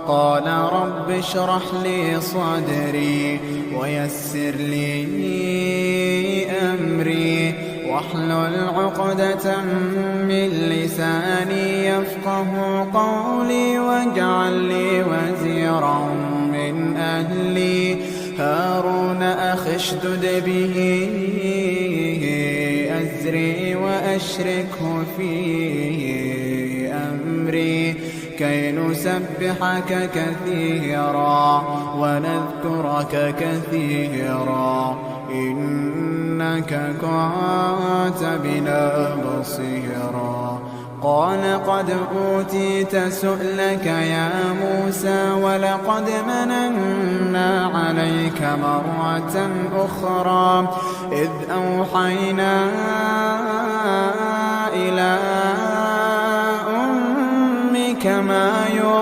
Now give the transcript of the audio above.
قال رب اشرح لي صدري ويسر لي أمري واحلل عقدة من لساني يفقه قولي واجعل لي وزيرا من أهلي هارون أخي اشدد به أزري وأشركه في أمري كي نسبحك كثيرا ونذكرك كثيرا إنك كنت بنا بصيرا. قال قد أوتيت سؤلك يا موسى ولقد مننا عليك مرة أخرى إذ أوحينا إلى أمك ما يوحى